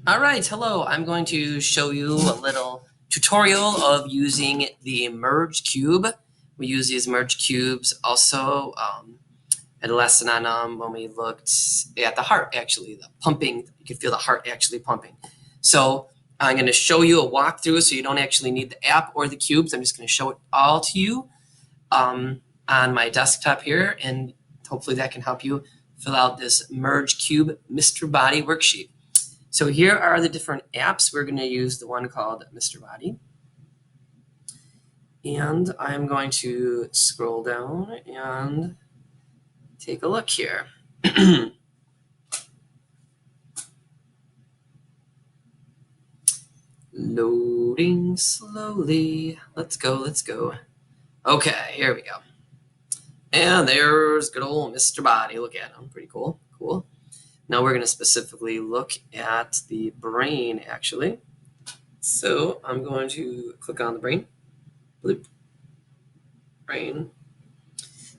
All right, hello. I'm going to show you a little tutorial of using the merge cube. We use these merge cubes also at a lesson on when we looked at the heart, actually, the pumping. You can feel the heart actually pumping. So I'm going to show you a walkthrough so you don't actually need the app or the cubes. I'm just going to show it all to you on my desktop here, and hopefully that can help you fill out this merge cube Mr. Body worksheet. So here are the different apps. We're going to use the one called Mr. Body. And I'm going to scroll down and take a look here. Loading slowly. Let's go, let's go. Okay, here we go. And there's good old Mr. Body. Look at him. Pretty cool. Cool. Now we're going to specifically look at the brain, actually. So I'm going to click on the brain. Bloop. Brain.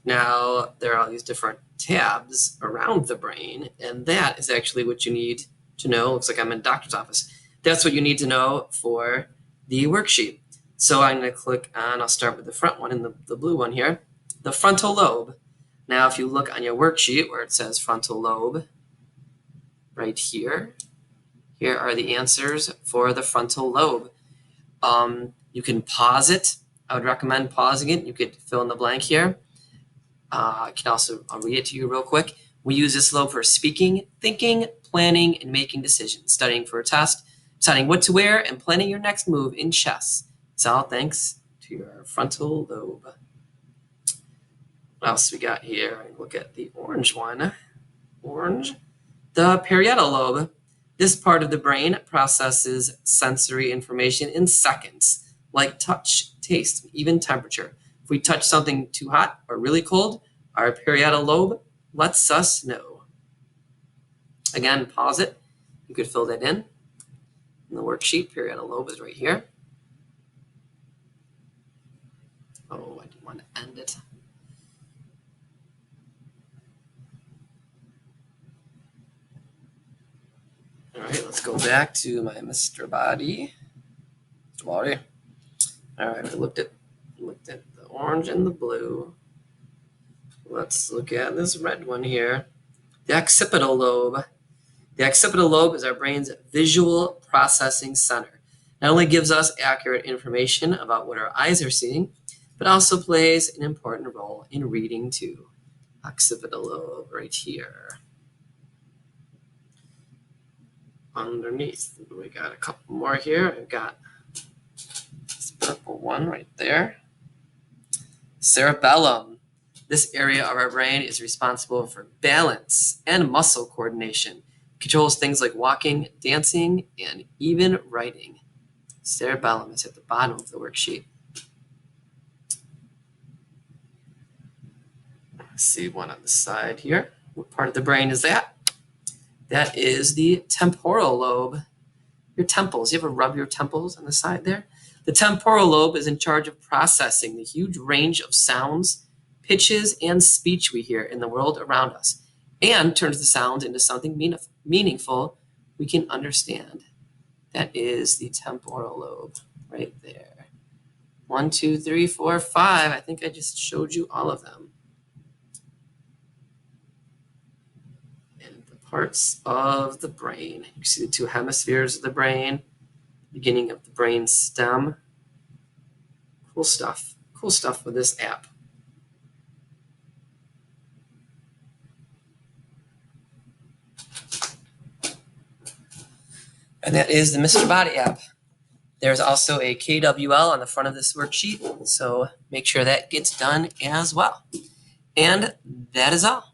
Now there are all these different tabs around the brain, and that is actually what you need to know. Looks like I'm in a doctor's office. That's what you need to know for the worksheet. So I'm going to click on, I'll start with the front one, in the blue one here, the frontal lobe. Now if you look on your worksheet where it says frontal lobe, right here, here are the answers for the frontal lobe. You can pause it. I would recommend pausing it. You could fill in the blank here. I can also, I'll read it to you real quick. We use this lobe for speaking, thinking, planning, and making decisions, studying for a test, deciding what to wear, and planning your next move in chess. It's all thanks to your frontal lobe. What else we got here? Look at the orange one. Orange. The parietal lobe. This part of the brain processes sensory information in seconds, like touch, taste, even temperature. If we touch something too hot or really cold, our parietal lobe lets us know. Again, pause it. You could fill that in the worksheet. Parietal lobe is right here. Oh, I didn't want to end it. All right, let's go back to my Mr. Body. Mr. Body. All right, we looked at the orange and the blue. Let's look at this red one here. The occipital lobe. The occipital lobe is our brain's visual processing center. Not only gives us accurate information about what our eyes are seeing, but also plays an important role in reading too. Occipital lobe right here. Underneath, we got a couple more here. I've got this purple one right there. Cerebellum. This area of our brain is responsible for balance and muscle coordination. It controls things like walking, dancing, and even writing. Cerebellum is at the bottom of the worksheet. Let's see one on the side here. What part of the brain is that? That is the temporal lobe. Your temples. You ever rub your temples on the side there? The temporal lobe is in charge of processing the huge range of sounds, pitches, and speech we hear in the world around us, and turns the sounds into something meaningful we can understand. That is the temporal lobe right there. 1, 2, 3, 4, 5. I think I just showed you all of them. And the parts of the brain. You see the two hemispheres of the brain, beginning of the brain stem. Cool stuff. Cool stuff with this app. And that is the Mr. Body app. There's also a KWL on the front of this worksheet, so make sure that gets done as well. And that is all.